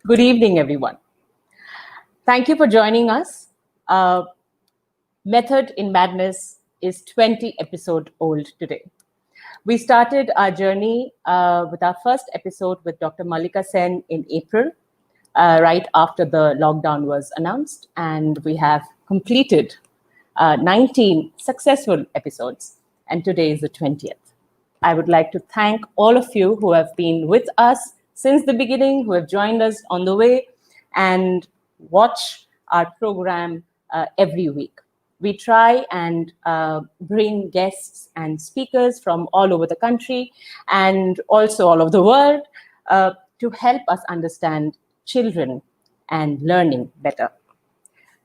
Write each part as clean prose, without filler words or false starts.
Good evening, everyone. Thank you for joining us. Method in Madness is 20 episode old today. We started our journey with our first episode with Dr. Mallika Sen in April, right after the lockdown was announced, and we have completed 19 successful episodes, and today is the 20th. I would like to thank all of you who have been with us since the beginning, who have joined us on the way, and watch our program every week. We try and bring guests and speakers from all over the country and also all over the world to help us understand children and learning better.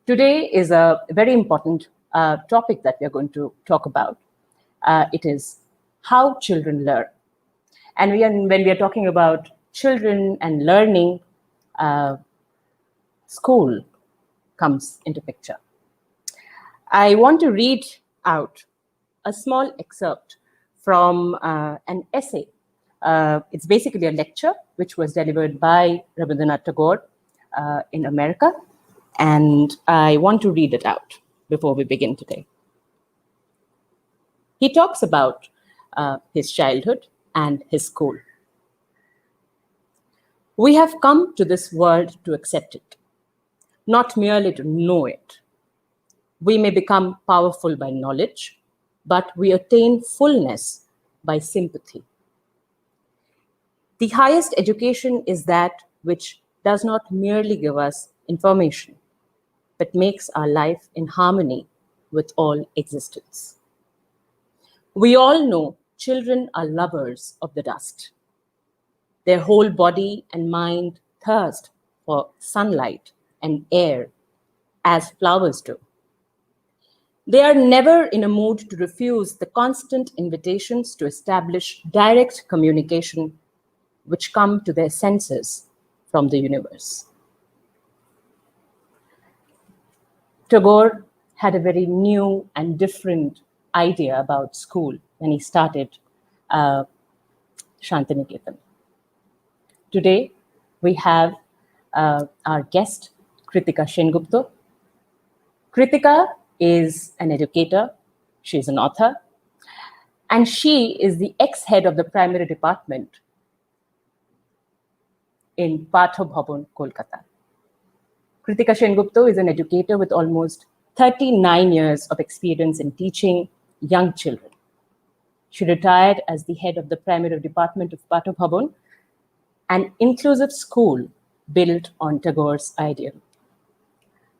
Today is a very important topic that we're going to talk about. It is how children learn. And when we are talking about children and learning, school comes into picture. I want to read out a small excerpt from an essay. It's basically a lecture which was delivered by Rabindranath Tagore in America, and I want to read it out before we begin today. He talks about his childhood and his school. We have come to this world to accept it, not merely to know it. We may become powerful by knowledge, but we attain fullness by sympathy. The highest education is that which does not merely give us information, but makes our life in harmony with all existence. We all know children are lovers of the dust. Their whole body and mind thirst for sunlight and air, as flowers do. They are never in a mood to refuse the constant invitations to establish direct communication which come to their senses from the universe. Tagore had a very new and different idea about school when he started Shantiniketan. Today, we have our guest, Krittika Sengupta. Krittika is an educator, she's an author, and she is the ex-head of the primary department in Patha Bhawan, Kolkata. Krittika Sengupta is an educator with almost 39 years of experience in teaching young children. She retired as the head of the primary department of Patha Bhawan, an inclusive school built on Tagore's ideal.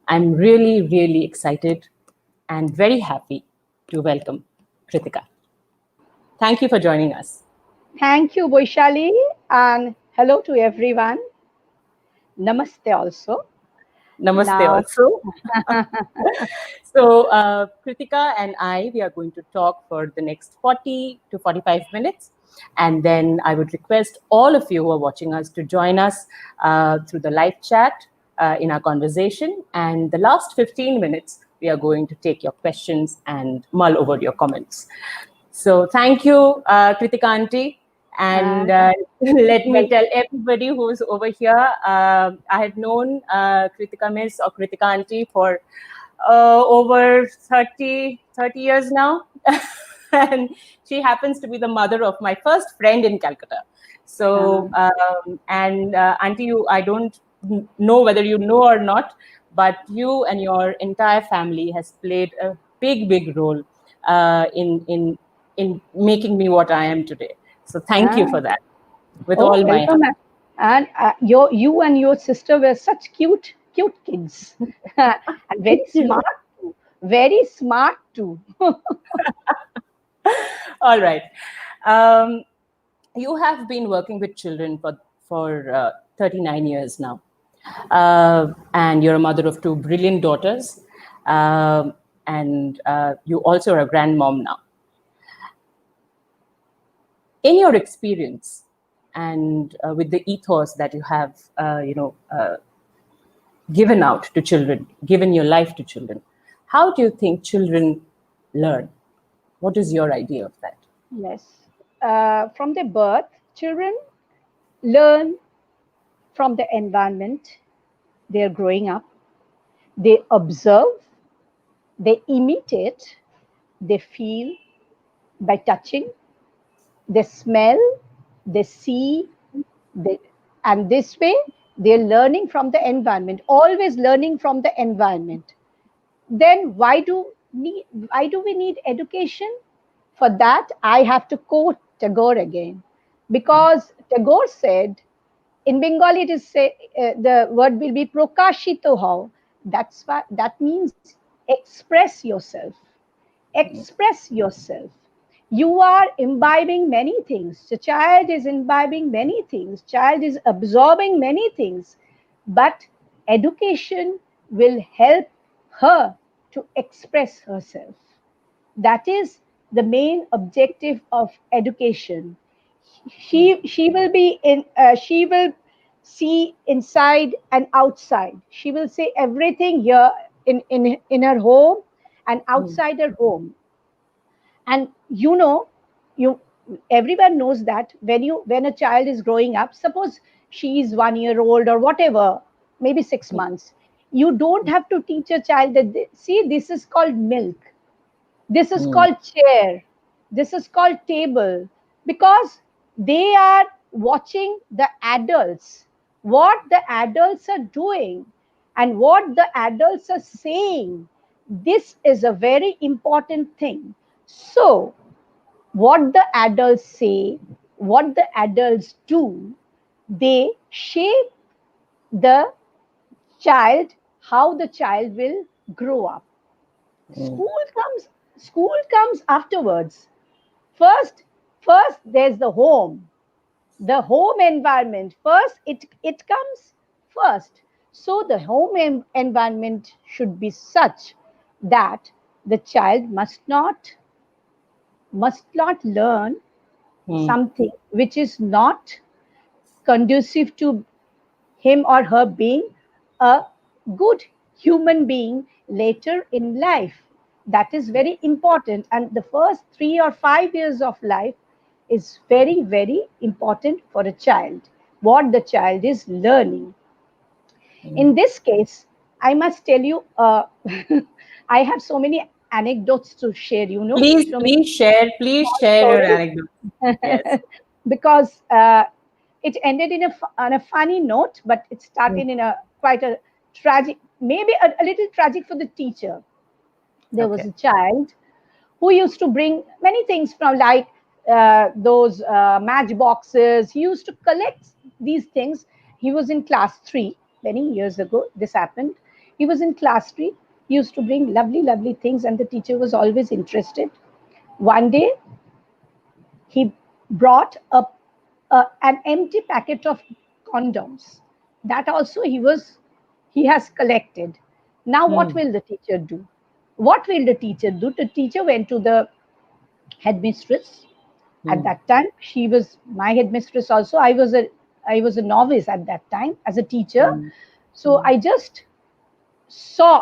I'm really, really excited and very happy to welcome Krittika. Thank you for joining us. Thank you, Vaishali, and hello to everyone. Namaste also. Namaste Now- also. So Krittika and we are going to talk for the next 40 to 45 minutes. And then I would request all of you who are watching us to join us through the live chat in our conversation. And the last 15 minutes, we are going to take your questions and mull over your comments. So thank you, Krittika Auntie. And let me tell everybody who's over here, I have known Krittika Miss or Krittika Auntie for over 30 years now. And she happens to be the mother of my first friend in Calcutta. So, Auntie, I don't know whether you know or not, but you and your entire family has played a big role in making me what I am today. So thank you for that. With all my heart. And you and your sister were such cute kids, and very smart too. All right. You have been working with children for 39 years now. And you're a mother of two brilliant daughters. And you also are a grandmom now. In your experience and with the ethos that you have, given out to children, given your life to children, how do you think children learn? What is your idea of that? Yes. From their birth, children learn from the environment they're growing up. They observe, they imitate, they feel by touching, they smell, they see, they, and this way they're learning from the environment, always learning from the environment. Then why do we need education? For that, I have to quote Tagore again, because Tagore said, in Bengali it is say, the word will be prokashito how. That means express yourself. Express yourself. You are imbibing many things. The child is imbibing many things. Child is absorbing many things. But education will help her to express herself. That is the main objective of education. She will be in she will see inside and outside. She will see everything here in her home and outside her home. And you everyone knows that when a child is growing up, suppose she is 1 year old or whatever, maybe 6 months, you don't have to teach a child that see, this is called milk, this is called chair, this is called table, because they are watching the adults, what the adults are doing and what the adults are saying. This is a very important thing. So what the adults say, what the adults do, they shape the child, how the child will grow up. School comes, school comes afterwards. First, first there's the home environment. First, it comes first. So the home environment should be such that the child must not learn something which is not conducive to him or her being a good human being later in life. That is very important. And the first 3 or 5 years of life is very, very important for a child, what the child is learning. In this case, I must tell you, I have so many anecdotes to share, Please, so many please small share your stories. anecdote. Yes. Because it ended on a funny note, but it Mm. started in a quite a tragic, maybe a little tragic for the teacher. There was Okay. a child who used to bring many things from, like those matchboxes. He used to collect these things. He was in class 3 many years ago. This happened. He was in class 3. He used to bring lovely, lovely things, and the teacher was always interested. One day, he brought an empty packet of condoms. That also he has collected. Now what Mm. will the teacher do? What will the teacher do? The teacher went to the headmistress. At Mm. that time, she was my headmistress also. I was a novice at that time as a teacher. Mm. So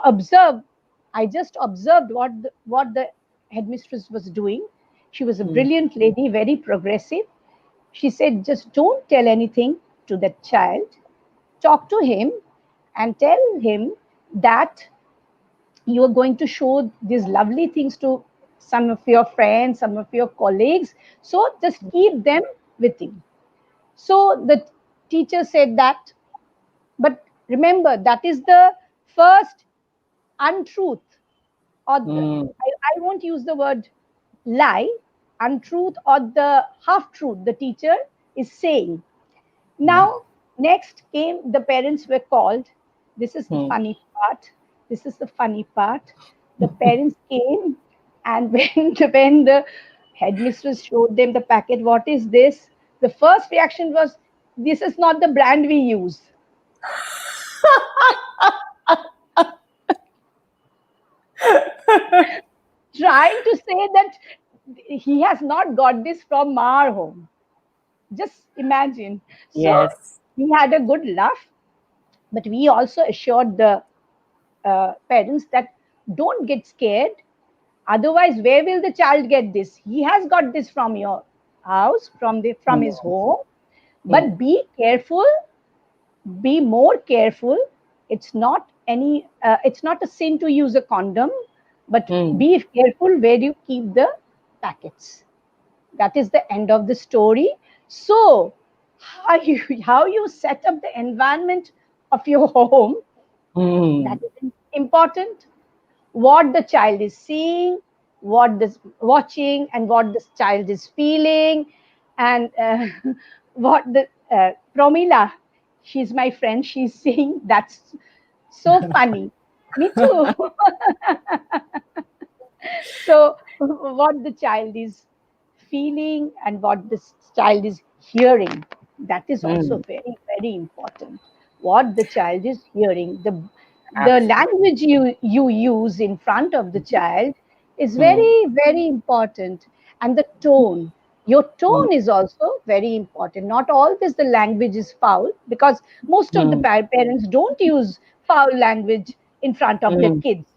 observed. I just observed what the headmistress was doing. She was a Mm. brilliant lady, very progressive. She said, just don't tell anything to that child. Talk to him and tell him that you are going to show these lovely things to some of your friends, some of your colleagues. So just keep them with you. So the teacher said that, but remember, that is the first untruth, or Mm. I won't use the word lie, untruth, or the half truth the teacher is saying. Mm. Now, next came the parents were called. This is the Mm. funny part. This is the funny part. The parents came, and when the headmistress showed them the packet, what is this? The first reaction was, this is not the brand we use. Trying to say that he has not got this from our home. Just imagine. So Yes. he had a good laugh, but we also assured the parents that don't get scared. Otherwise, where will the child get this? He has got this from your house, from his Mm. home. Mm. But be careful be more careful. It's not it's not a sin to use a condom, but Mm. be careful where you keep the packets. That is the end of the story. So how you set up the environment of your home, that Mm. is important. What the child is seeing, what this watching, and what this child is feeling, and what the Promila, she's my friend. She's saying that's so funny. Me too. So what the child is feeling and what this child is hearing, that is also Mm. very very important. What the child is hearing, the Absolutely. language you use in front of the child is Mm. very very important. And the tone, your Mm. tone is also very important. Not always the language is foul, because most of the Mm. parents don't use foul language in front of their Mm. kids,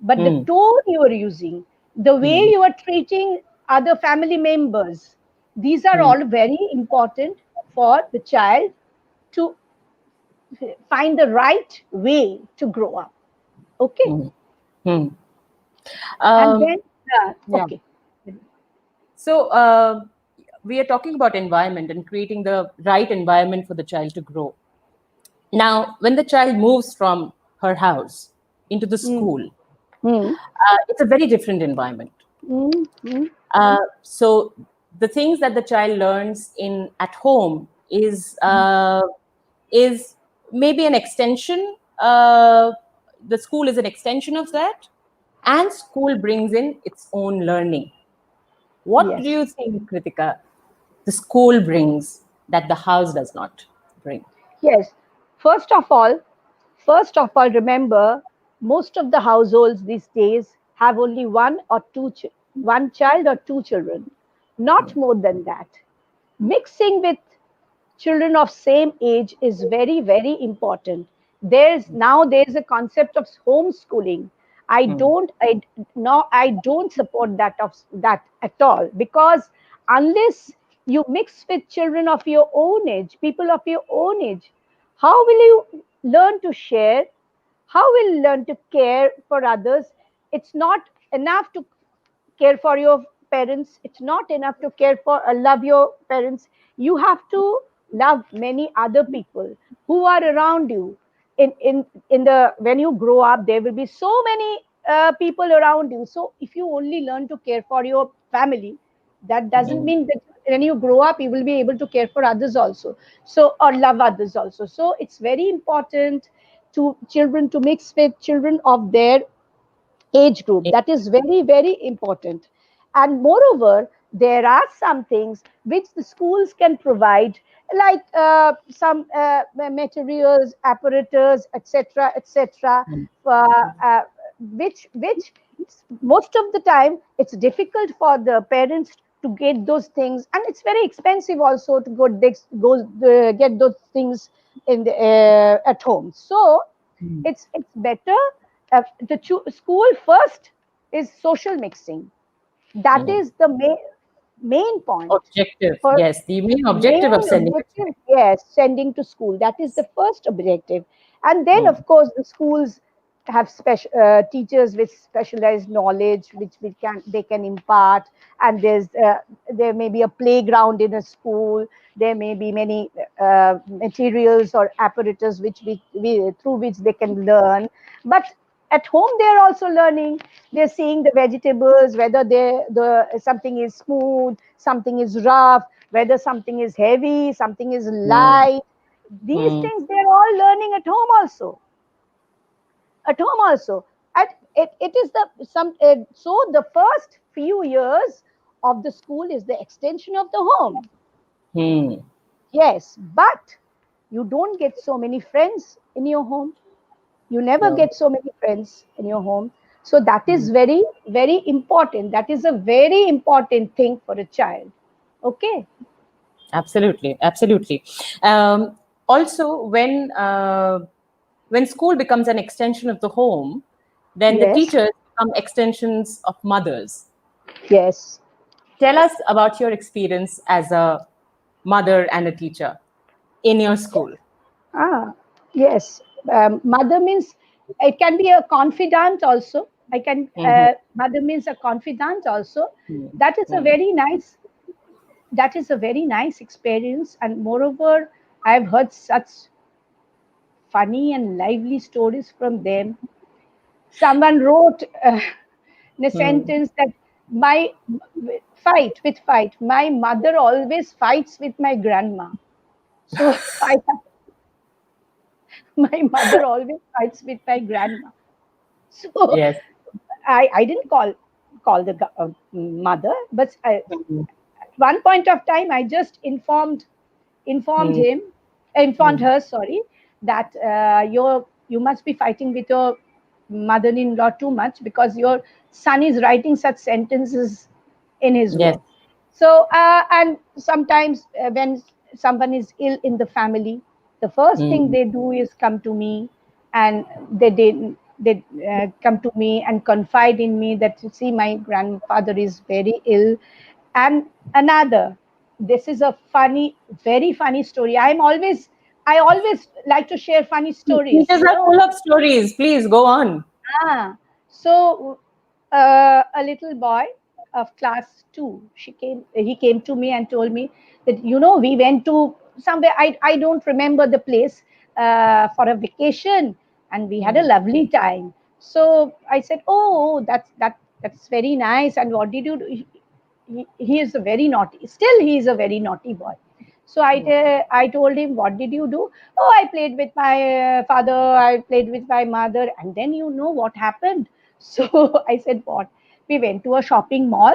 but the Mm. tone you are using, the way Mm. you are treating other family members, these are Mm. all very important for the child to find the right way to grow up. Okay. Mm. Mm. And then, Yeah. okay. So we are talking about environment and creating the right environment for the child to grow. Now, when the child moves from her house into the Mm, school, mm, it's a very different environment. mm, mm, So the things that the child learns in at home is maybe an extension. The school is an extension of that, and school brings in its own learning. What do yes. you think, Kritika, the school brings that the house does not bring? Yes. First of all, remember, most of the households these days have only one child or two children, not more than that. Mixing with children of same age is very very important. There's a concept of homeschooling. Hmm. I don't support that at all, because unless you mix with children of your own age, people of your own age, how will you learn to share? How will you learn to care for others? It's not enough to care for your parents. It's not enough to care for love your parents. You have to love many other people who are around you. In the when you grow up, there will be so many people around you. So if you only learn to care for your family, that doesn't Hmm. mean that when you grow up you will be able to care for others also, so, or love others also. So it's very important to children to mix with children of their age group. That is very very important. And moreover, there are some things which the schools can provide, like some materials, apparatus, etc etc, uh, which most of the time it's difficult for the parents to get those things, and it's very expensive also to get those things at home. So it's better. School first is social mixing. That Hmm. is the main point. Objective, For yes, the main objective of main sending a objective, child. yes, sending to school. That is the first objective. And then, Hmm. of course, the schools have special teachers with specialized knowledge, which they can impart. And there may be a playground in a school. There may be many materials or apparatus through which they can learn. But at home, they're also learning. They're seeing the vegetables, whether the something is smooth, something is rough, whether something is heavy, something is Hmm. light. These Hmm. things they're all learning at home also. At home also. It is so the first few years of the school is the extension of the home. Hmm. Yes, but you don't get so many friends in your home. You never No. get so many friends in your home. So that Hmm. is very very important. That is a very important thing for a child. Okay. Absolutely, absolutely. Also, when school becomes an extension of the home, then the Yes. teachers become extensions of mothers. Yes. Tell us about your experience as a mother and a teacher in your school. Ah, yes. Mother means it can be a confidant also. I can Mhm. mother means a confidant also. Mm. That is a Mm. very nice. That is a very nice experience, and moreover, I've heard such funny and lively stories from them. Someone wrote in a Mm. sentence that my fight. My mother always fights with my grandma. So I my mother always fights with my grandma. So Yes. I didn't call the mother, but Mm. at one point of time I just informed Mm. him, informed Mm. her, sorry, that you must be fighting with your mother-in-law too much because your son is writing such sentences in his Yes. work. So and sometimes when someone is ill in the family, the first thing Mm. they do is come to me, and they come to me and confide in me that, you see, my grandfather is very ill. And another, this is a funny, very funny story. I always like to share funny stories, Teachers you are know. full of stories. Please go on. Ah, so a little boy of class two, he came to me and told me that, we went to somewhere, I don't remember the place, for a vacation, and we had a Mm. lovely time. So I said, oh, that's very nice. And what did you do? He is a very naughty. Still, he is a very naughty boy. So Mm. I told him, what did you do? Oh, I played with my father. I played with my mother. And then you know what happened. So I said, what? We went to a shopping mall,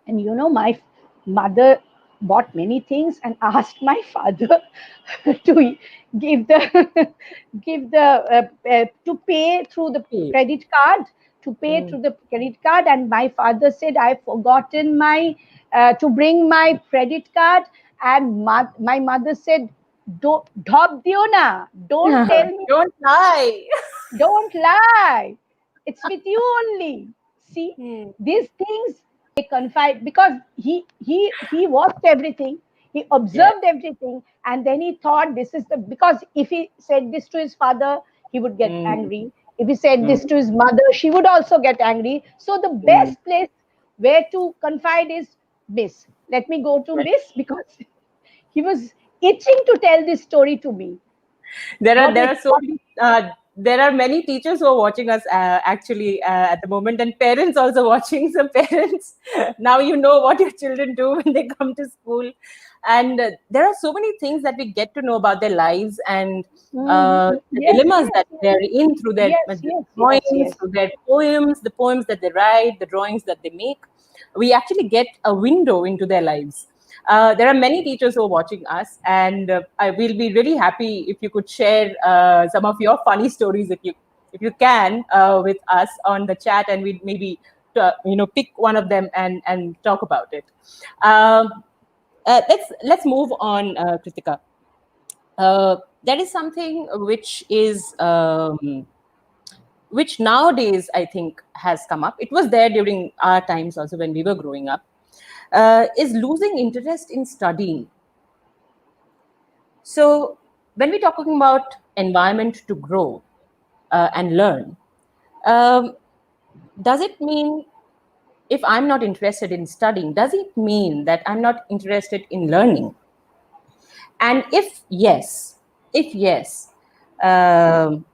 and my mother bought many things and asked my father to give the give the to pay through the Okay. credit card, to pay Mm. through the credit card. And my father said, I've forgotten my to bring my credit card. And my mother said, "Dhop diyo na, don't tell me, Don't lie. don't lie. It's with you only." See, Hmm. these things they confide, because he watched everything, he Yes. observed everything, and then he thought this is the, because if he said this to his father, he would get Mm. angry. If he said this Mm. to his mother, she would also get angry. So the Mm. best place where to confide is Miss. Let me go to Yes. Miss, because he was itching to tell this story to me. There are so many there are many teachers who are watching us actually at the moment, and parents also watching. So parents, now you know what your children do when they come to school, and there are so many things that we get to know about their lives and the Yes, dilemmas yes, that they're in through their yes, yes, yes, drawings, yes. through their poems, the poems that they write, the drawings that they make. We actually get a window into their lives. There are many teachers who are watching us, and I will be really happy if you could share some of your funny stories, if you can, with us on the chat, and we'd maybe pick one of them and talk about it. Um, let's move on, Kritika. There is something which nowadays I think has come up. It was there during our times also when we were growing up. Is losing interest in studying. So, when we're talking about environment to grow and learn, um, does it mean if I'm not interested in studying, does it mean that I'm not interested in learning? And if yes, um,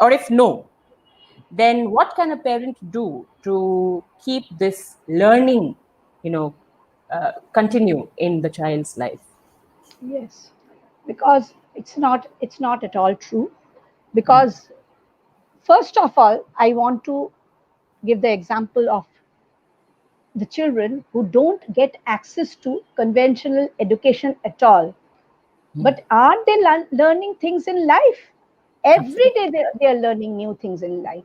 or if no, then what can a parent do to keep this learning, continue in the child's life? Yes, because it's not at all true. Because first of all, I want to give the example of the children who don't get access to conventional education at all. But aren't they learning things in life? Every Absolutely. day they are learning new things in life.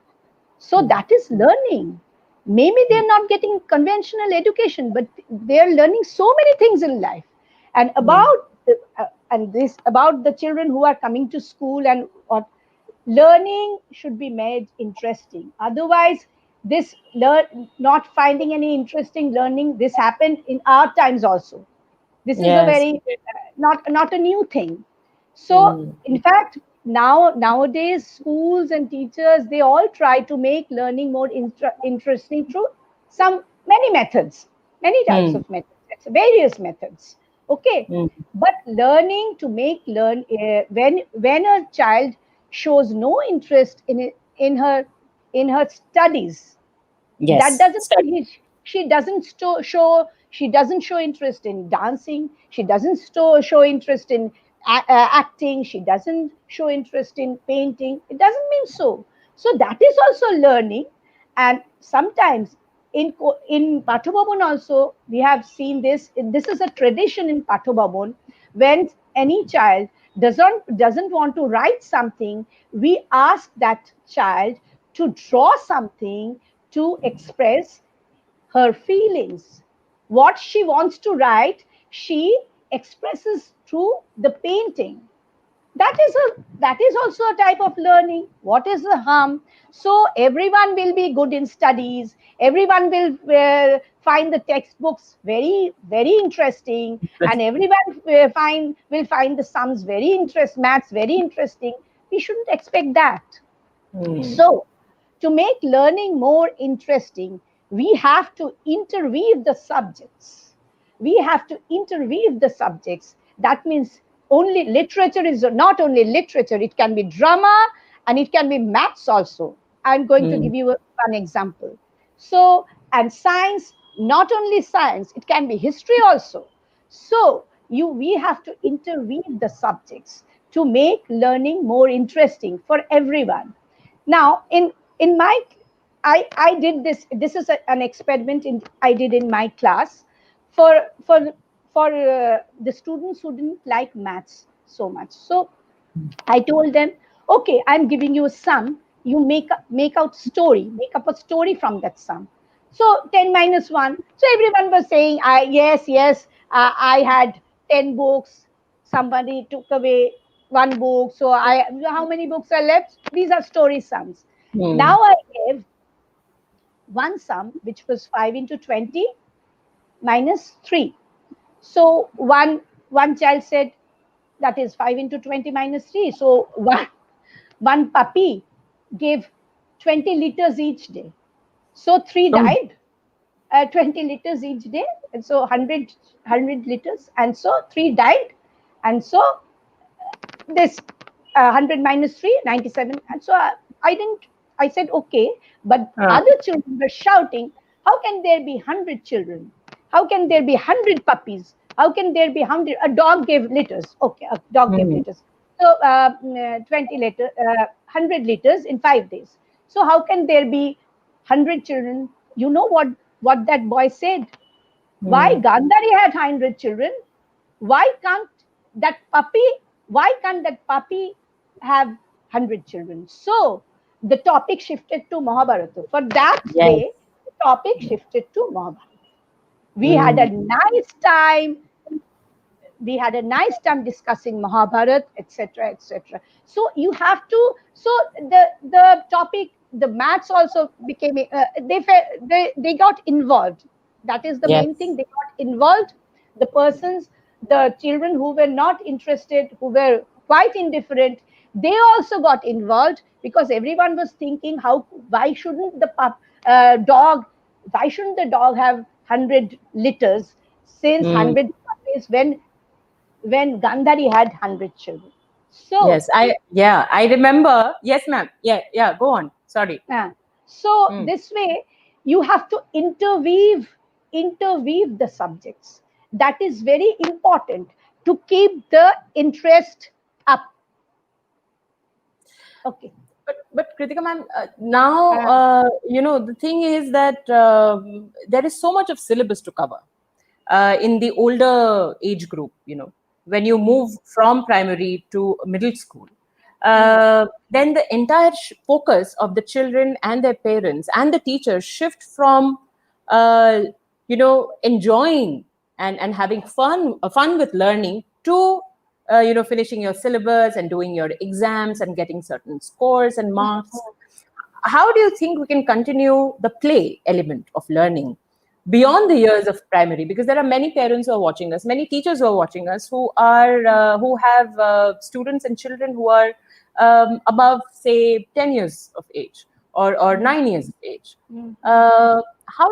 So that is learning. Maybe they're not getting conventional education, but they're learning so many things in life. And this about the children who are coming to school, and what learning should be made interesting. Otherwise, this not finding any interesting learning, this happened in our times also. This is a Yes. very not a new thing. So, in fact, nowadays schools and teachers, they all try to make learning more interesting through many methods, many types of methods, various methods. Okay, but learning to make when a child shows no interest in her studies, that Yes. doesn't mean she doesn't she doesn't show interest in dancing, she doesn't show interest in acting, she doesn't show interest in painting, it doesn't mean so that is also learning. And sometimes in Patha Bhawan also we have seen this is a tradition in Patha Bhawan. When any child doesn't want to write something, we ask that child to draw something to express her feelings. What she wants to write, she expresses through the painting. That is also a type of learning. What is the harm? So everyone will be good in studies. Everyone will find the textbooks very interesting, and everyone will find the sums maths very interesting. We shouldn't expect that. So, to make learning more interesting, we have to interweave the subjects. We have to interweave the subjects. That means only literature is not only literature, it can be drama and it can be maths also. I'm going to give you one example. So, and science, not only science, it can be history also. So, we have to interweave the subjects to make learning more interesting for everyone. Now, in my I did this is an experiment I did in my class for for the students who didn't like maths so much. So I told them, okay, I'm giving you a sum. You make up a story from that sum. So 10 minus 1. So everyone was saying, yes, I had 10 books. Somebody took away one book. So how many books are left? These are story sums. Now I gave one sum, which was 5 into 20 minus 3. So one child said, that is 5 into 20 minus 3. So one puppy gave 20 liters each day. So three died, 20 liters each day. And so 100 liters. And so three died. And so this 100 minus 3, 97. And so I said, okay. But other children were shouting, how can there be 100 children? How can there be 100 puppies? How can there be 100? A dog gave liters. Okay, a dog gave liters. So 100 liters in 5 days. So how can there be 100 children? You know what that boy said? Why Gandhari had 100 children? Why can't that puppy? Why can't that puppy have 100 children? So the topic shifted to Mahabharata. For that day, the topic shifted to Mahabharata. We had a nice time. We had a nice time discussing Mahabharata, etc., etc. So you have to. So the topic, the maths also became. They got involved. That is the main thing. They got involved. The persons, the children who were not interested, who were quite indifferent, they also got involved, because everyone was thinking, why shouldn't the dog? Why shouldn't the dog have 100 liters since 100 puppies when Gandhari had 100 children? So I remember. Yes, ma'am. Yeah. Go on. Sorry. So this way, you have to interweave the subjects. That is very important to keep the interest up. Okay. But Kritika ma'am, now the thing is that there is so much of syllabus to cover in the older age group. When you move from primary to middle school, then the entire focus of the children and their parents and the teachers shift from enjoying and having fun with learning to finishing your syllabus and doing your exams and getting certain scores and marks. How do you think we can continue the play element of learning beyond the years of primary, because there are many parents who are watching us, many teachers who are watching us, who have students and children who are above, say, 10 years of age, or 9 years of age. How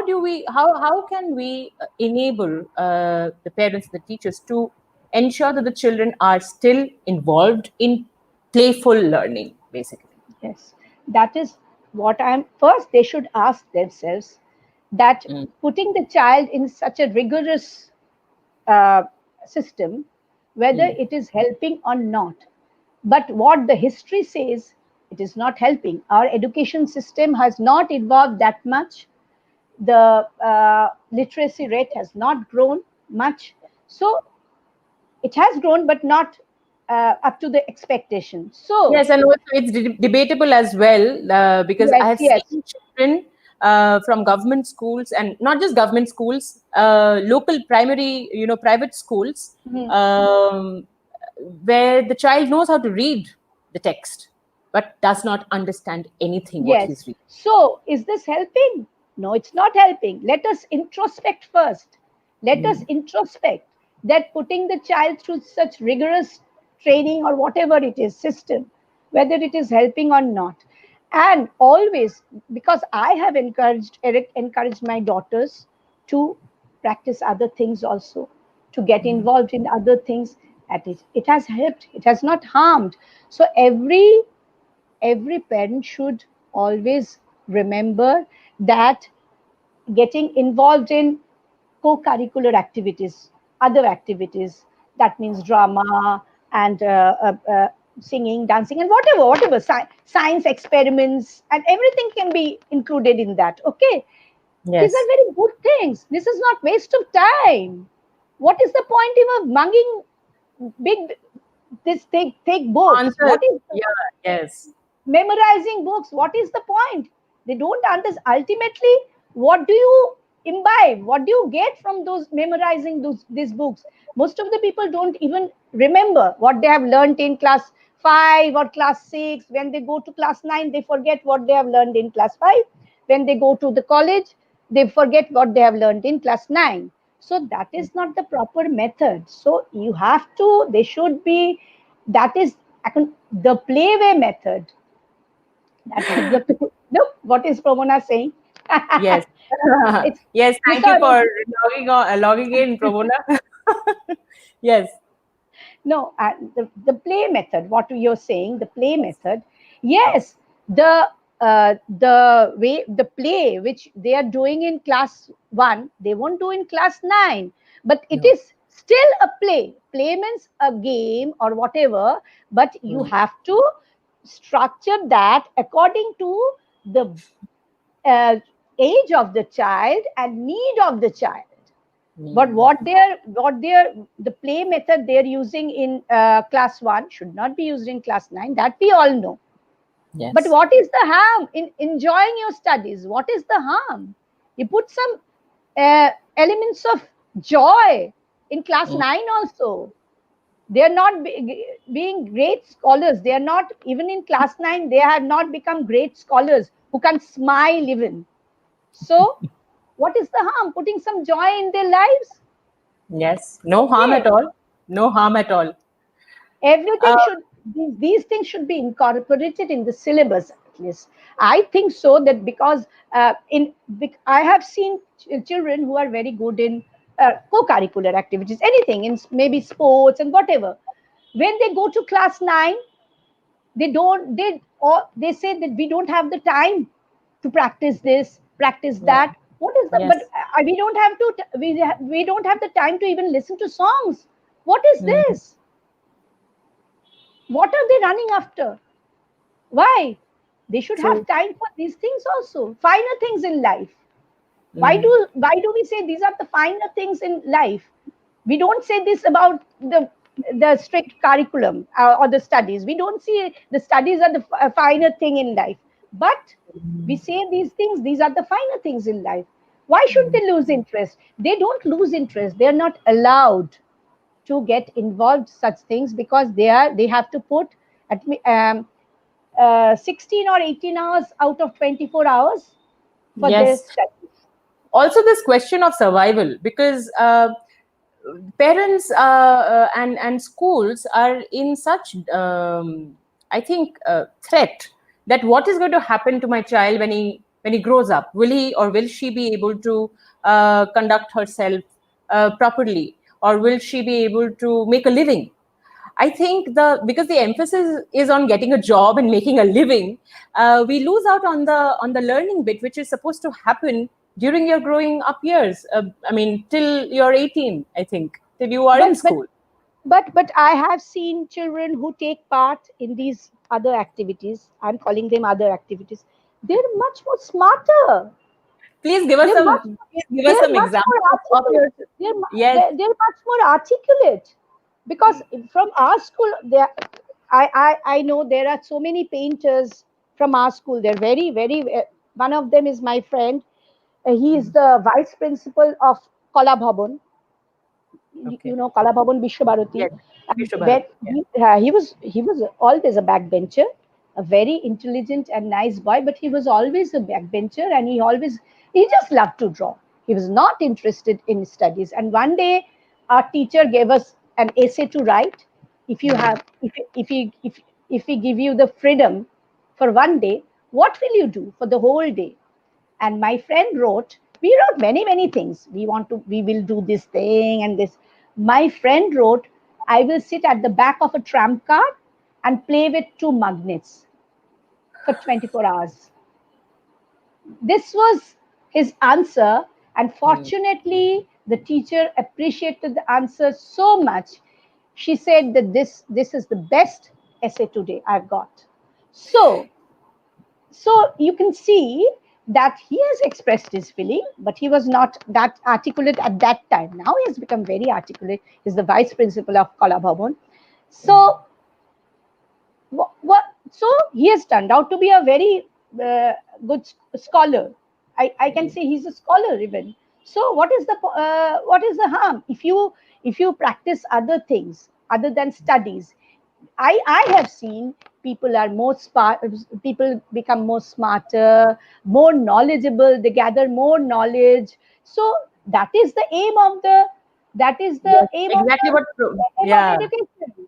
can we enable the parents and the teachers to ensure that the children are still involved in playful learning, basically? Yes, that is what I'm. First, they should ask themselves that Mm. putting the child in such a rigorous uh, system, whether Mm. it is helping or not. But what the history says, it is not helping. Our education system has not evolved that much. The literacy rate has not grown much. So it has grown, but not up to the expectation. So, Yes, and also it's debatable as well, because I yes, have yes. seen children from government schools, and not just government schools, local primary, private schools, Mhm. where the child knows how to read the text, but does not understand anything what Yes. he's reading. So, is this helping? No, it's not helping. Let us introspect first. Let us Mm. introspect that putting the child through such rigorous training or whatever it is system, whether it is helping or not. And always, because I have encouraged Eric, encouraged my daughters to practice other things also, to get involved in other things. At it has helped. It has not harmed. So every parent should always remember that getting involved in co-curricular activities, other activities, that means drama and singing, dancing, and whatever, science experiments, and everything can be included in that. Okay, these are Yes. very good things. This is not waste of time. What is the point of mugging big this take books? Answer. What is Yeah. Yes. memorizing books? What is the point? They don't understand. Ultimately, what do you imbibe? What do you get from those memorizing these books? Most of the people don't even remember what they have learned in class 5 or class 6. When they go to class 9, they forget what they have learned in class 5. When they go to the college, they forget what they have learned in class 9. So that is not the proper method. So you have to, they should be, that is the playway method. That is the look. What is Pramona saying? Yes. It's Yes. Thank you because for logging in, Pramona. Yes. no, the play method. What you're saying, the play method. Yes, the way the play which they are doing in class 1, they won't do in class 9, but it No. is still a play. Play means a game or whatever, but you Mm. have to structure that according to the uh, age of the child and need of the child. But Mm. what they're the play method they're using in class 1 should not be used in class 9, that we all know. But Yes. what is the harm in enjoying your studies? What is the harm? You put some elements of joy in class Mm. 9 also. They are not being great scholars. They are not even in class 9. They have not become great scholars who can smile even. So, what is the harm? Putting some joy in their lives? Yes. No harm at Okay. all. No harm at all. Everything Uh, should, these things should be incorporated in the syllabus at least. I think so that because I have seen children who are very good in co-curricular activities, anything in maybe sports and whatever. When they go to class 9, they don't they say that we don't have the time to practice this, practice yeah. that. What is the, but Yes. we don't have to, we don't have the time to even listen to songs. What is Mm. this? What are they running after? Why? They should have True. time for these things also, finer things in life. Mm. Why do we say these are the finer things in life? We don't say this about the strict curriculum or the studies. We don't see the studies are the finer thing in life, but we say these things, these are the finer things in life. Why should they lose interest? They don't lose interest. They are not allowed to get involved such things because they have to put at 16 or 18 hours out of 24 hours for their Yes. studies. also this question of survival, because parents and schools are in such I think threat that what is going to happen to my child when he grows up. Will he or will she be able to conduct herself properly, or will she be able to make a living? I think because the emphasis is on getting a job and making a living, we lose out on the learning bit, which is supposed to happen during your growing up years. I mean, till you're 18, I think, till you are in but but school. but I have seen children who take part in these other activities. I'm calling them other activities. They're much more smarter. Please give us They're some. much Please give us they're some much more examples of articulate. your. Yes. They're much more articulate, because from our school, there I know there are so many painters from our school. They're very. One of them is my friend. He is the vice principal of Kala Bhawan. Okay. Kala Bhawan Vishwabharati. Yes. And Vishwa when Bharat. Yeah. he was always a backbencher, a very intelligent and nice boy, but he was always a backbencher, and he just loved to draw. He was not interested in studies. And one day, our teacher gave us an essay to write. If you have, if we give you the freedom for one day, what will you do for the whole day? And my friend we wrote many things. We will do this thing and this. My friend wrote, I will sit at the back of a tram car and play with two magnets for 24 hours. This was his answer, and Mm. fortunately the teacher appreciated the answer so much. She said that this is the best essay today I've got. So so you can see that he has expressed his feeling, but he was not that articulate at that time. Now he has become very articulate. He's the vice principal of Kala Bhavan. Mm. So what, so he has turned out to be a very uh, good scholar. I can Mm. say he's a scholar even. So what is the harm if you practice other things other than studies? I have seen people are more smart. People become more smarter, more knowledgeable. They gather more knowledge. So that is the aim of the that is the Yes. aim of Exactly what. the aim of Yeah. education.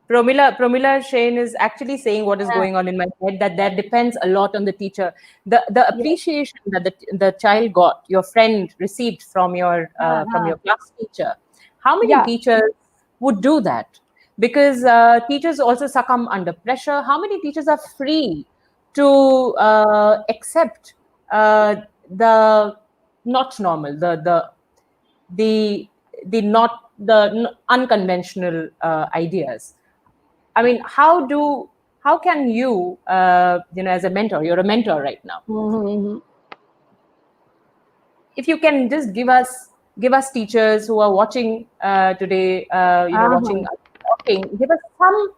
Promila Shane is actually saying what is Yeah, going on in my head, that depends a lot on the teacher. The yes. appreciation that the child got, your friend received from Uh-huh. your class teacher. How many Yeah. teachers would do that? Because teachers also succumb under pressure. How many teachers are free to accept the not normal, the not the unconventional ideas? I mean, how can you, as a mentor, you're a mentor right now. Mhm. If you can just give us teachers who are watching today, watching Uh-huh. us talking, give us some,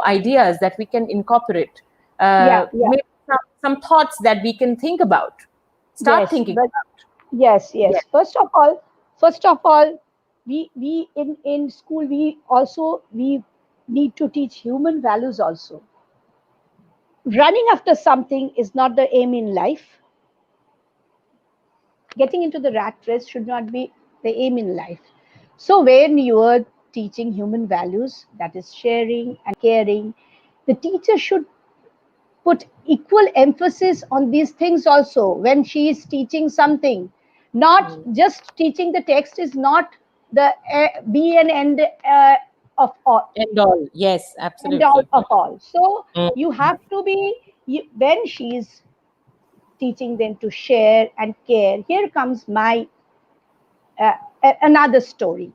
ideas that we can incorporate, Yeah, yeah. maybe some thoughts that we can think about, start Yes, thinking but about. yes, Yes. yes. First of all, we in school we need to teach human values also. Running after something is not the aim in life. Getting into the rat race should not be the aim in life. So when you are teaching human values, that is sharing and caring, the teacher should put equal emphasis on these things also when she is teaching something. Not Mm. just teaching the text is not the be and end of all, And all. Yes, end all absolutely. of all. So Mm. you have to be when she's teaching them to share and care. Here comes my uh, another story.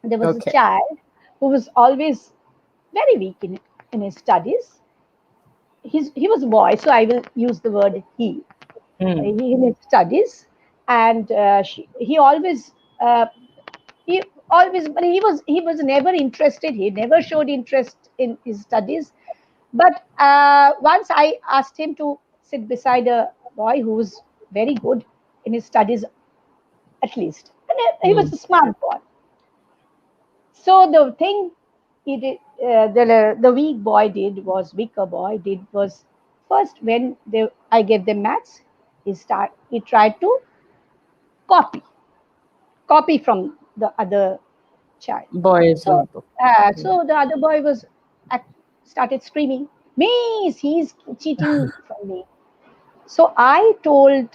There was a Okay. child who was always very weak in his studies. He was a boy, so I will use the word he. Mm. He in his studies, and he always he but he was never interested. He never showed interest in his studies. But once I asked him to sit beside a boy who was very good in his studies, at least, and he was Mm. a smart boy. So the thing he did, the weaker boy did was first when I gave them maths, he tried to. copy from the other child. Boys So, notebook. so the other boy started screaming, "Miss, he's cheating from me." So I told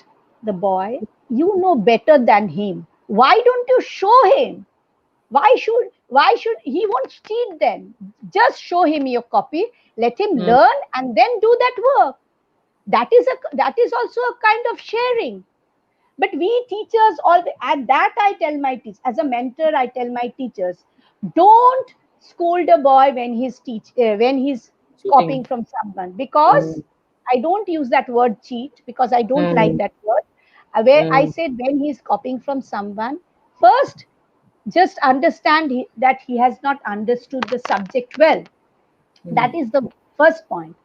the boy, "You know better than him. Why don't you show him? Why should he won't cheat then? Just show him your copy, let him Mm, learn, and then do that work." That is also a kind of sharing. But we teachers, all at that, I tell my teachers, as a mentor, I tell my teachers, don't scold a boy when he's copying cheating. from someone, because Mm, I don't use that word cheat, because I don't like mm, that word. Where I mm, said, when he's copying from someone, first just understand that he has not understood the subject well. mm, That is the first point.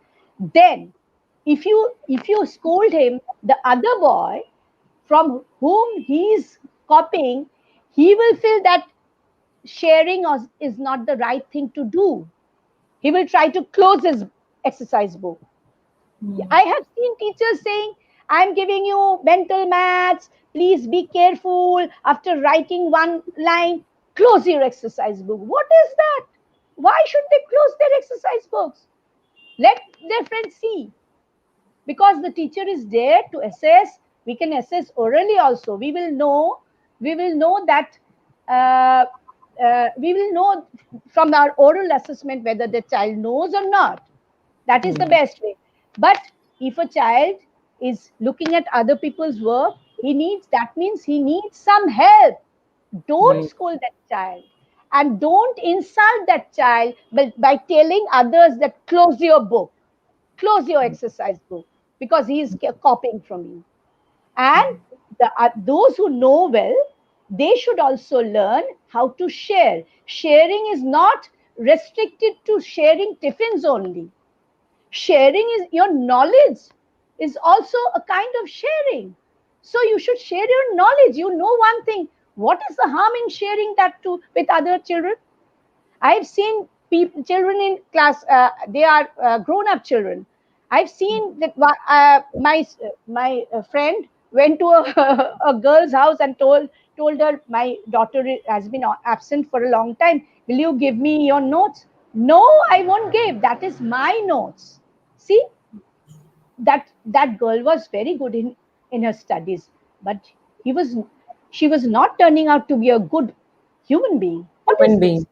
Then, if you scold him, the other boy from whom he is copying, he will feel that sharing is not the right thing to do. He will try to close his exercise book. mm, I have seen teachers saying, "I'm giving you mental maths, please be careful. After writing one line, close your exercise book." What is that? Why should they close their exercise books? Let their friends see, because the teacher is there to assess. We can assess orally also. We will know that uh, we will know from our oral assessment whether the child knows or not. That is the mm, best way. But if a child is looking at other people's work, that means he needs some help. Don't mm, scold that child, and don't insult that child by telling others that close your book, close your exercise book, because he is copying from you. And those who know well, they should also learn how to share. Sharing is not restricted to sharing tiffins only. Sharing is your knowledge, is also a kind of sharing. So you should share your knowledge. You know one thing. What is the harm in sharing that to with other children? I've seen children in class. They are grown-up children. I've seen that my friend went to a girl's house and told her, "My daughter has been absent for a long time. Will you give me your notes?" "No, I won't give. That is my notes." See, that girl was very good in her studies, but he was she was not turning out to be a good human being. What is human this? being.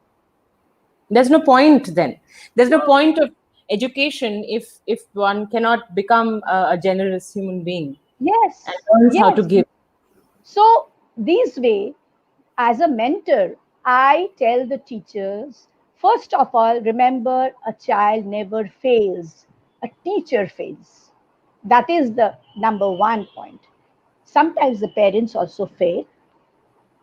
There's no point then. There's no point of education if one cannot become a generous human being and Yes, learns how to yes. give. So, this way, as a mentor, I tell the teachers, first of all, remember, a child never fails, a teacher fails. That is the number one point. Sometimes the parents also fail.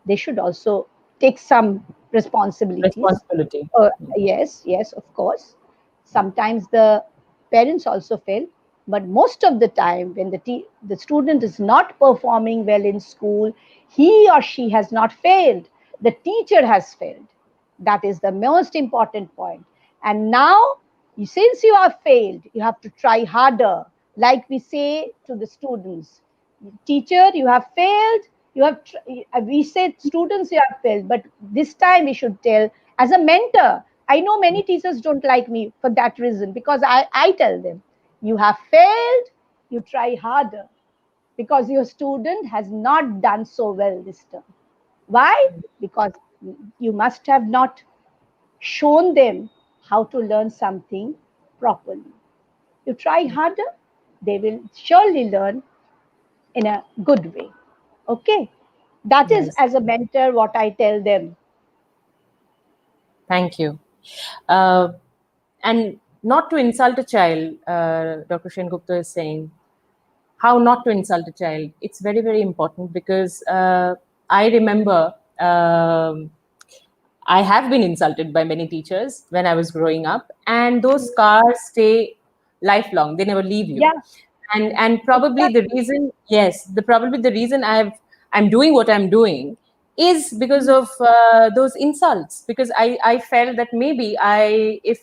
They should also take some responsibilities. Responsibility. Yes, yes, of course. Sometimes the parents also fail, but most of the time, when the student is not performing well in school, he or she has not failed. The teacher has failed. That is the most important point. And now, since you have failed, you have to try harder. Like we say to the students, "Teacher, you have failed. We say, students, you have failed, but this time we should tell, as a mentor, I know many teachers don't like me for that reason, because I tell them, you have failed, you try harder, because your student has not done so well this term." Why? Because you must have not shown them how to learn something properly. You try harder, they will surely learn in a good way. Okay. That is, Nice. as a mentor, what I tell them. Thank you. Uh, and not to insult a child, Dr. Sengupta is saying, how not to insult a child. It's very, very important because I remember I have been insulted by many teachers when I was growing up, and those scars stay lifelong. They never leave you. Yeah, And probably the exactly. reason, yes, probably the reason I'm doing what I'm doing is because of those insults. Because I felt that maybe if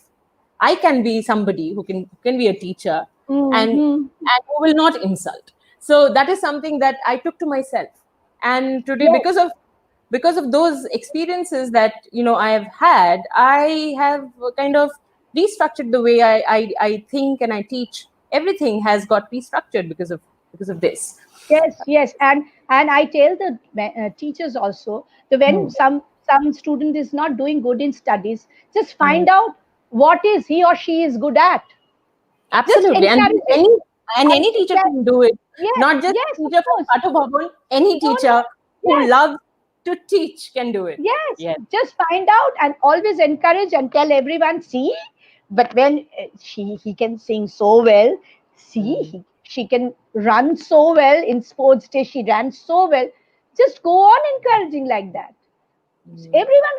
I can be somebody who can be a teacher and Mm-hmm. who will not insult. So that is something that I took to myself, And today, Yes, because of those experiences that I have had, I have kind of restructured the way I think and I teach. Everything has got restructured because of this. yes, and I tell the teachers also that when Hmm. some student is not doing good in studies, just Hmm. find out what is he or she is good at. Just Absolutely, encourage it. and And any teacher encourage. can do it. Yes, Not just yes, a of teacher from course. Patha Bhawan. Any No, no. teacher who Yes, loves to teach can do it. yes. Yes. Just find out and always encourage and tell everyone. See, but when he can sing so well. See, Hmm. she can run so well in sports day. She ran so well. Just go on encouraging like that. Hmm. Everyone,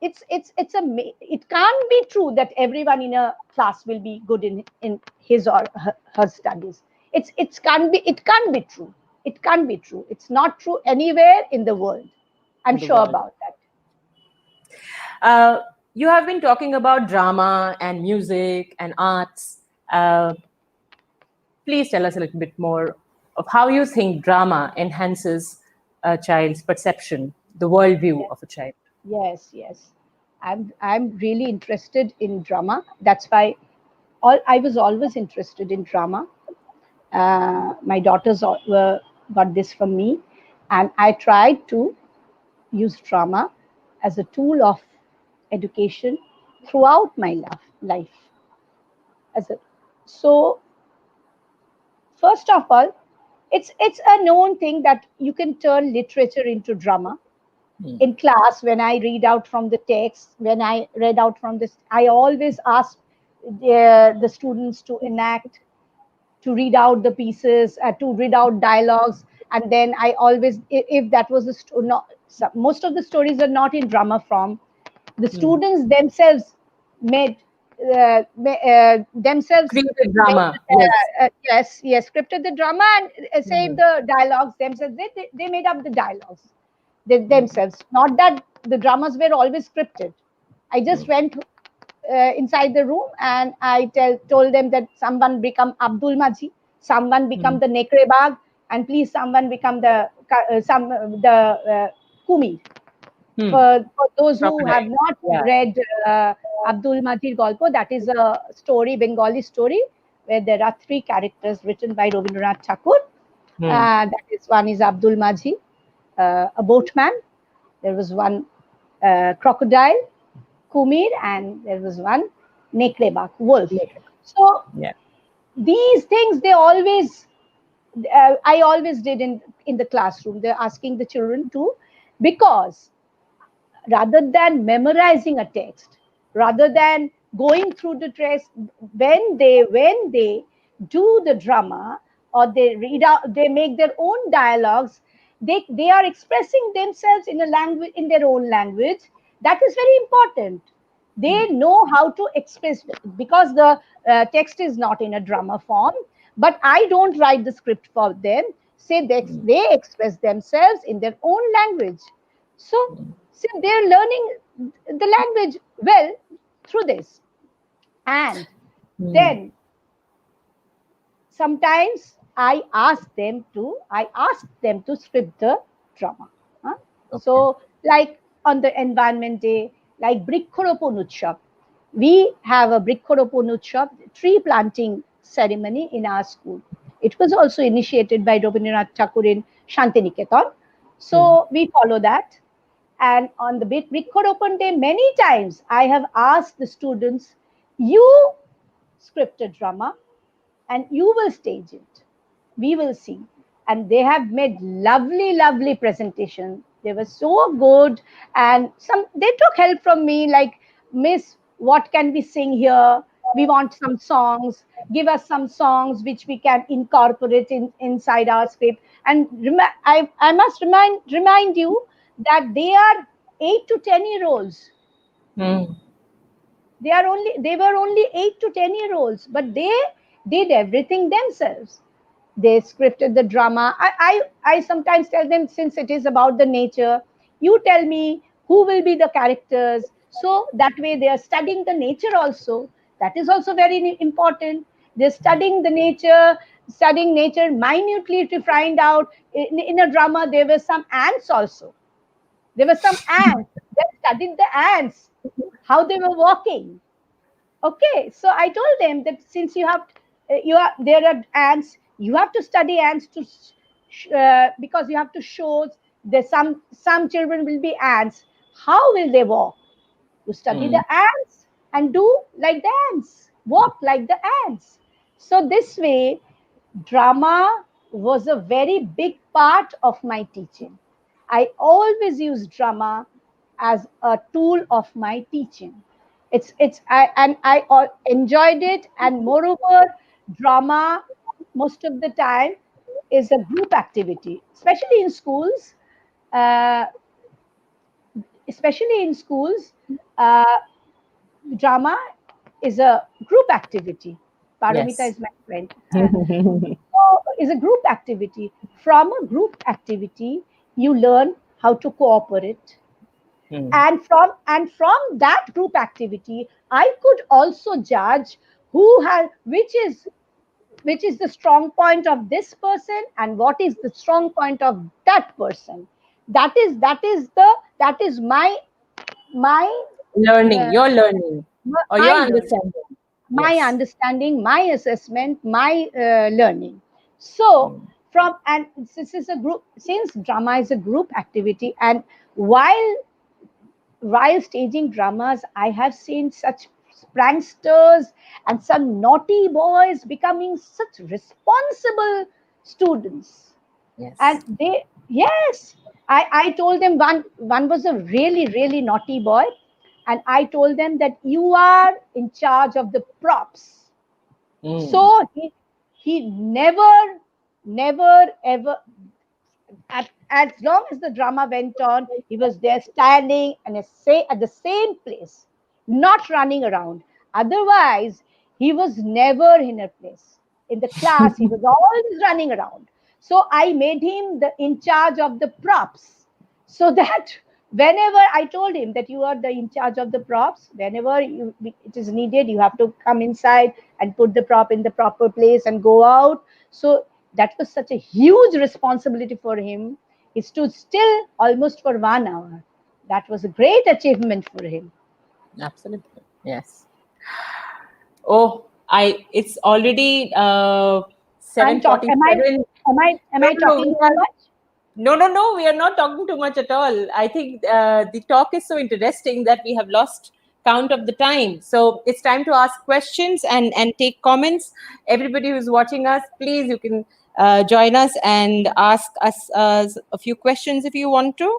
it can't be true that everyone in a class will be good in his or her studies. It can't be true. It can't be true. It's not true anywhere in the world. I'm In the sure world. about that. Uh, you have been talking about drama and music and arts. Uh, please tell us a little bit more of how you think drama enhances a child's perception, the worldview Yes, of a child. yes. I'm really interested in drama. That's why all I was always interested in drama. My daughters got this from me, and I tried to use drama as a tool of education throughout my life. As a, so, first of all, it's a known thing that you can turn literature into drama. Hmm. In class, when I read out from the text, when I read out from this, I always ask the students to enact, to read out the pieces, to read out dialogues. And then I always, if that was the not, most of the stories are not in drama form. The Hmm. students themselves made themselves Creative made drama, yes. yes, scripted the drama and said Hmm. the dialogues themselves. They made up the dialogues Hmm. themselves. Not that the dramas were always scripted. I Hmm. just went inside the room and I told them that someone become Abdul Maji, someone Hmm. become the Nekre Bag, and please someone become the Kumir. Hmm. For those who have Crocodile. not Yeah. read Abdul Majid Golpo, that is a story, Bengali story, where there are three characters written by Rabindranath Tagore. Hmm. That is one is Abdul Majid, a boatman. There was one crocodile, Kumir, and there was one Nekrebak, wolf. So Yeah. these things they always I always did in the classroom. They're asking the children to, because rather than memorizing a text, rather than going through the text, when they do the drama or they read out, they make their own dialogues. They are expressing themselves in a language, in their own language. That is very important. They know how to express, because the text is not in a drama form. But I don't write the script for them. Say they express themselves in their own language. So, see, they're learning the language well through this. And Hmm. then sometimes I ask them to script the drama. Huh? Okay. So, like on the Environment Day, like Briksharopon Utsav, we have a Briksharopon Utsav, tree planting ceremony in our school. It was also initiated by Rabindranath Tagore in Shantiniketan. Hmm. So we follow that. And on the Briksharopon Day, many times I have asked the students, you script a drama and you will stage it. We will see. And they have made lovely presentation. They were so good. And some they took help from me, like, Miss, what can we sing here? We want some songs. Give us some songs which we can incorporate inside our script. And I must remind you that they are 8 to 10 year olds. Hmm. They were only 8 to 10 year olds, but they did everything themselves. They scripted the drama. I sometimes tell them, since it is about the nature, you tell me who will be the characters. So that way they are studying the nature also. That is also very important. They're studying the nature, studying nature minutely to find out. In a drama, there were some ants also. There were some ants. They studied the ants, how they were walking. Okay, so I told them that since you are there are ants, you have to study ants because you have to show that some children will be ants. How will they walk? You study the Mm. ants and do like the ants, walk like the ants. So this way, drama was a very big part of my teaching. I always use drama as a tool of my teaching. And I enjoyed it, and moreover, drama most of the time is a group activity, especially in schools. Uh, Especially in schools, uh, drama is a group activity. Paramita Yes. is my friend. So is a group activity. From a group activity, you learn how to cooperate, Mm. and from that group activity, I could also judge who has which is the strong point of this person and what is the strong point of that person. That is my Learning, uh, your learning, or your my learning, understanding. my Yes. understanding, my assessment, my learning. So Mm. from and this is a group, since drama is a group activity, and while while staging dramas, I have seen such pranksters and some naughty boys becoming such responsible students. And Yes. yes, I told them one was a really, really naughty boy. And I told them that you are in charge of the props. Mm. So he never ever, as long as the drama went on, he was there standing and at the same place, not running around. Otherwise, he was never in a place. In the class, he was always running around. So I made him the in charge of the props, so that whenever I told him that you are the in charge of the props, whenever it is needed, you have to come inside and put the prop in the proper place and go out. So that was such a huge responsibility for him. He stood still almost for 1 hour. That was a great achievement for him. Absolutely. Yes. Oh, it's already I'm talk. Am I? 7:47. Am I? Am No, I no, we talking too have much? no. We are not talking too much at all. I think the talk is so interesting that we have lost count of the time. So it's time to ask questions and take comments. Everybody who's watching us, please, you can join us and ask us a few questions if you want to.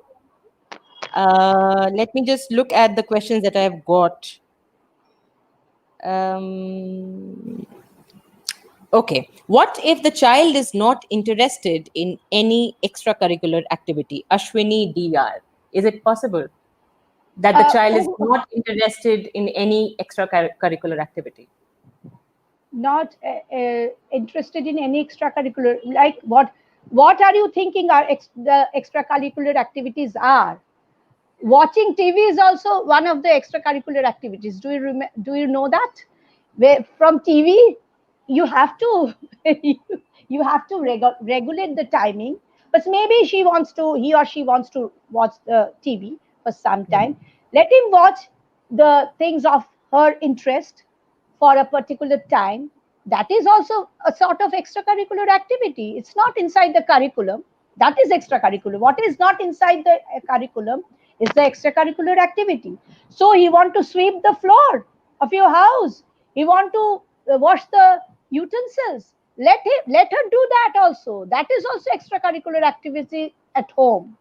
Let me just look at the questions that I've got. Um, Okay. What if the child is not interested in any extracurricular activity? Ashwini DR. Is it possible that the child is Oh, not interested in any extracurricular activity? not interested in any extracurricular. Like what? What are you thinking? The extracurricular activities are? Watching TV is also one of the extracurricular activities. Do you know that? Where from TV, you have to you have to regulate the timing. But maybe he or she wants to watch the TV for some time. Let him watch the things of her interest for a particular time. That is also a sort of extracurricular activity. It's not inside the curriculum. That is extracurricular. What is not inside the curriculum is the extracurricular activity. So he want to sweep the floor of your house. He want to wash the utensils. Let her do that also. That is also extracurricular activity at home,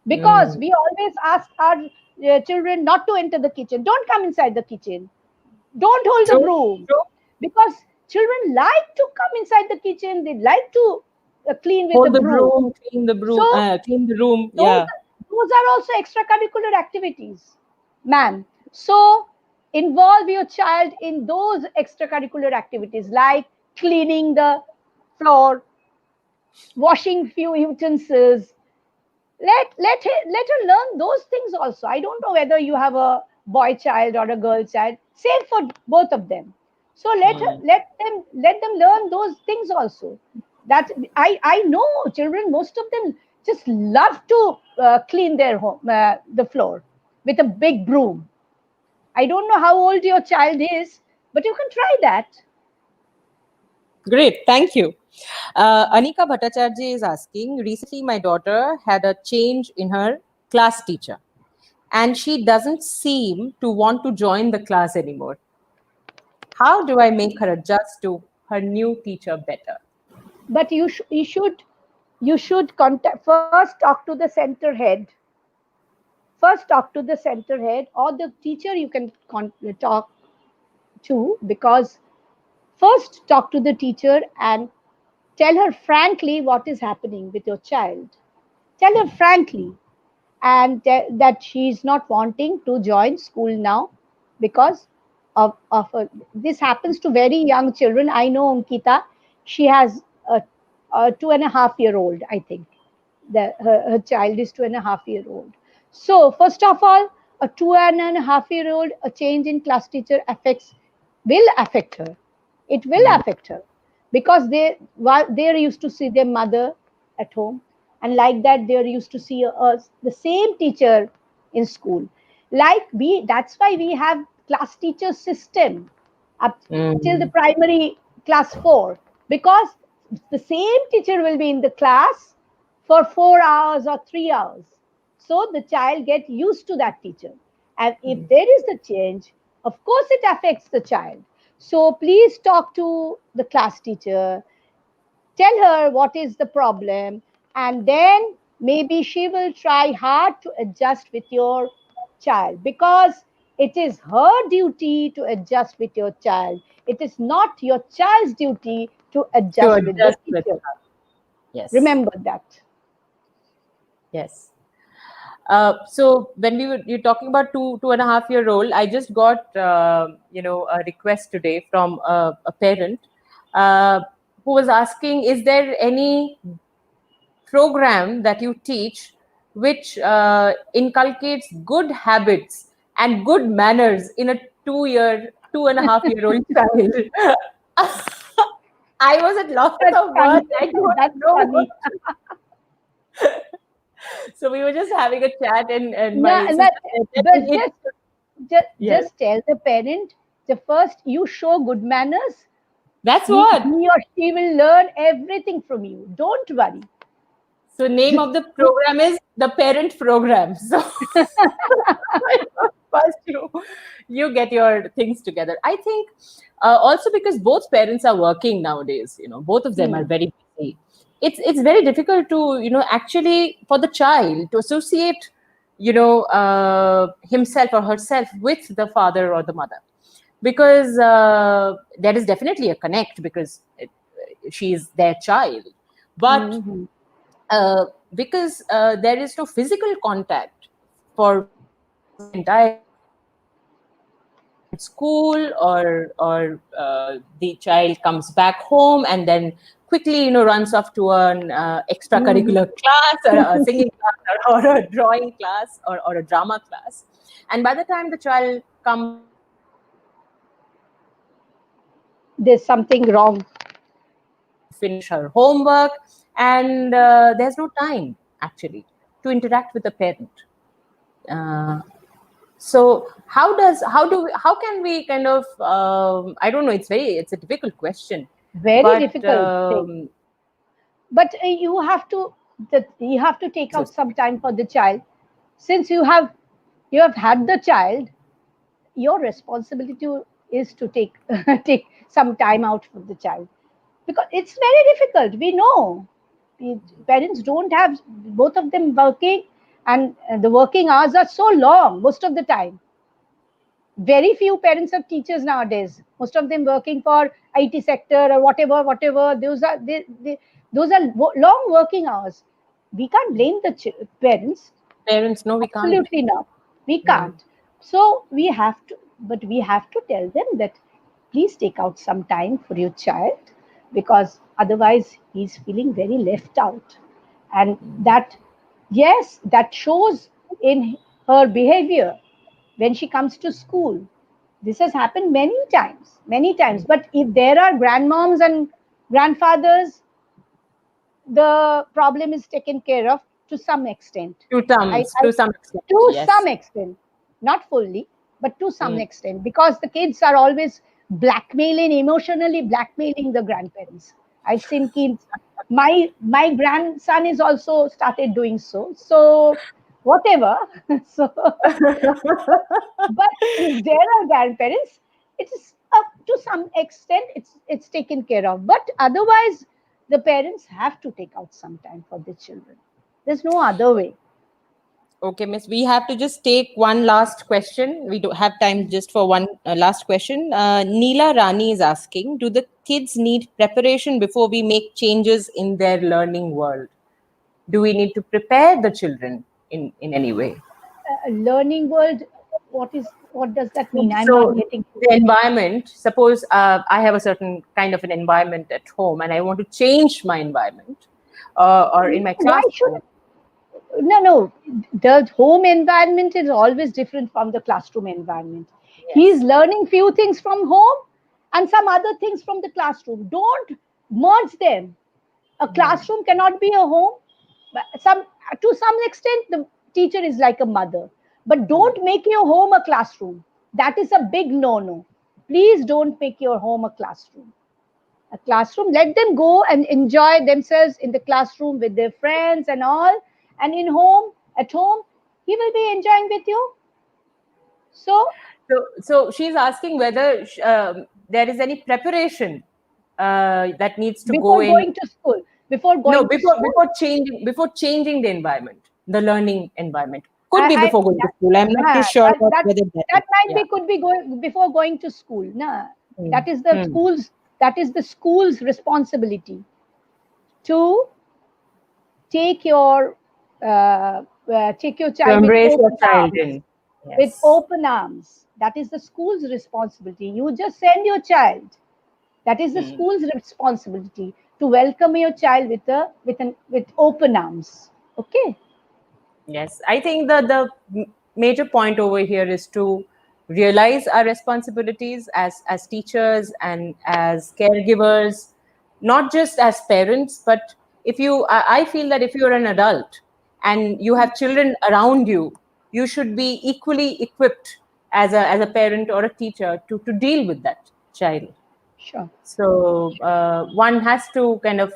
because Mm. we always ask our children not to enter the kitchen. Don't come inside the kitchen. Don't hold the True, broom, true. because children like to come inside the kitchen. They like to clean with the Hold the broom. broom, clean the So broom, clean the room. those Yeah. those are also extracurricular activities, ma'am. So involve your child in those extracurricular activities like cleaning the floor, washing few utensils. Let her learn those things also. I don't know whether you have a boy child or a girl child. Same for both of them. So let them learn those things also. That I know children, most of them just love to clean their home, the floor with a big broom. I don't know how old your child is, but you can try that. Great, thank you. Anika Bhattacharya is asking, recently my daughter had a change in her class teacher and she doesn't seem to want to join the class anymore. How do I make her adjust to her new teacher better? But you should contact first. Talk to the center head. First, talk to the center head or the teacher you can talk to, because first talk to the teacher and tell her frankly what is happening with your child. Tell her frankly, and that she is not wanting to join school now because of this happens to very young children. I know Ankita, she has a 2.5 year old, I think. Her child is 2.5 year old. So first of all, a 2.5 year old, a change in class teacher will affect her. It will affect her because they're used to see their mother at home, and like that they're used to see us the same teacher in school. Like that's why we have class teacher system up till the Mm. primary class 4, because the same teacher will be in the class for 4 hours or 3 hours, so the child get used to that teacher. And if there is a change, of course it affects the child. So please talk to the class teacher, tell her what is the problem, and then maybe she will try hard to adjust with your child, because it is her duty to adjust with your child. It is not your child's duty to To adjust with the adjust with teacher. her. Yes. Remember that. Yes. So when you're talking about 2.5 year old, I just got a request today from a parent uh, who was asking, is there any program that you teach which inculcates good habits and good manners in a 2.5 year old child? I was at loss That's of funny. words. I don't That's know what. funny. So we were just having a chat, and No, my but, sister said that but it, yes, just tell the parent, the first you show good manners, that's he what. or she will learn everything from you. Don't worry. So name Just of the program is the parent program. So first you get your things together. I think also because both parents are working nowadays. Both of them are Hmm. very busy. It's very difficult to actually for the child to associate himself or herself with the father or the mother, because there is definitely a connect because she is their child, but Mhm. uh, because there is no physical contact for the entire in school, or the child comes back home and then quickly runs off to an Mhm. extracurricular class, or a singing class, or a drawing class, or a drama class, and by the time the child comes back There's something wrong. to finish her homework, and there's no time actually to interact with the parent. uh, so how can we kind of I don't know, it's a difficult question, Very but difficult thing. But you have to take out some time for the child. Since you have had the child, your responsibility is to take take some time out for the child, because it's very difficult. We know parents don't have both of them working, and the working hours are so long most of the time. Very few parents are teachers nowadays. Most of them working for IT sector or whatever. Those are long working hours. We can't blame the parents. parents, no, we can't. Absolutely not. We Mm. can't. So we have to tell them that please take out some time for your child, because otherwise he's feeling very left out. And that, yes, that shows in her behavior when she comes to school. This has happened many times, many times. But if there are grandmoms and grandfathers, the problem is taken care of to some extent. To some extent, To yes. some extent, not fully, but to some extent, because the kids are always emotionally blackmailing the grandparents. I've seen kids. My grandson is also started doing so. So whatever. So, but if there are grandparents, it is up to some extent it's taken care of. But otherwise, the parents have to take out some time for the children. There's no other way. Okay, Miss, we have to just take one last question. We don't have time just for one last question. Neela Rani is asking, do the kids need preparation before we make changes in their learning world? Do we need to prepare the children in any way? Learning world, what does that mean? I'm not So getting. the environment, suppose I have a certain kind of an environment at home and I want to change my environment or in my Why should classroom. no, the home environment is always different from the classroom environment. He's Yes. learning few things from home and some other things from the classroom. Don't merge them. A classroom cannot be a home. Some To some extent, the teacher is like a mother, but don't make your home a classroom. That is a big no. Please don't make your home a classroom. A classroom, let them go and enjoy themselves in the classroom with their friends and all, and at home he will be enjoying with you. So So she's asking whether there is any preparation that needs to go before in. going to school before No, going to school before changing the environment, the learning environment. Could be I before going to that, school. I'm not too nah, sure about that whether that is. that might Yeah. be could be going before going to school. Nah, Mm. that is the Mm. school's that is the school's responsibility to take your take your To child with embrace your open child arms. in. With Yes. open arms. That is the school's responsibility. You just send your child. That is the Mm. school's responsibility to welcome your child with open arms. Okay. Yes, I think the major point over here is to realize our responsibilities as teachers and as caregivers, not just as parents, but if you, I feel that if you're an adult and you have children around you, you should be equally equipped as a parent or a teacher to deal with that child. Sure. So one has to kind of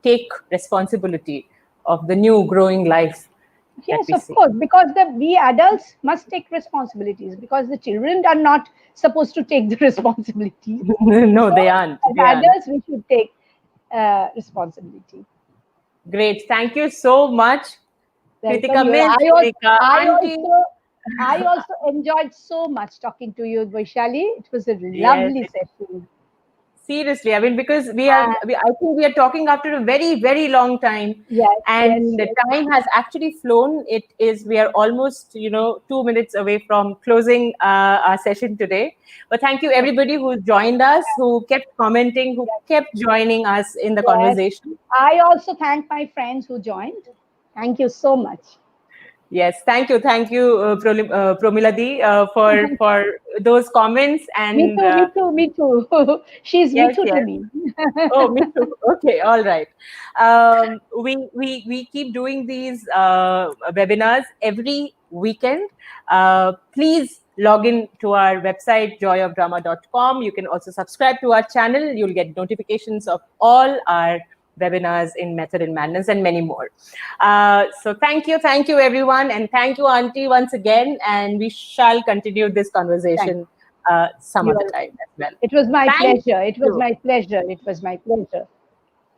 take responsibility of the new growing life that Yes, we of see. course, because we adults must take responsibilities because the children are not supposed to take the responsibility. No, So, they aren't. as They aren't. adults, we should take responsibility. Great. Thank you so much, Welcome Kritika you. Miss, Kritika Auntie. I also enjoyed so much talking to you, Vaishali. It was a Yes, lovely session. seriously. I mean, because Uh, I think we are talking after a very, very long time, yes, yes, and the yes. time has actually flown. We are almost, 2 minutes away from closing our session today. But thank you, everybody who joined us, who kept commenting, who Yes, kept joining us in the yes. conversation. I also thank my friends who joined. Thank you so much. Yes, thank you, Promiladi, for those comments Me and too, me too, me too. She's me yes, too to yes. me. Oh, me too. Okay, all right. We keep doing these webinars every weekend. Please log in to our website joyofdrama.com. You can also subscribe to our channel. You'll get notifications of all our webinars in Method and Madness and many more. So thank you everyone, and thank you Auntie once again. And we shall continue this Thank conversation some you. other time as well. It was my Thank pleasure. It was you. my pleasure. It was my pleasure.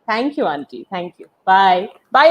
Thank you, Auntie. Thank you. Bye. Bye.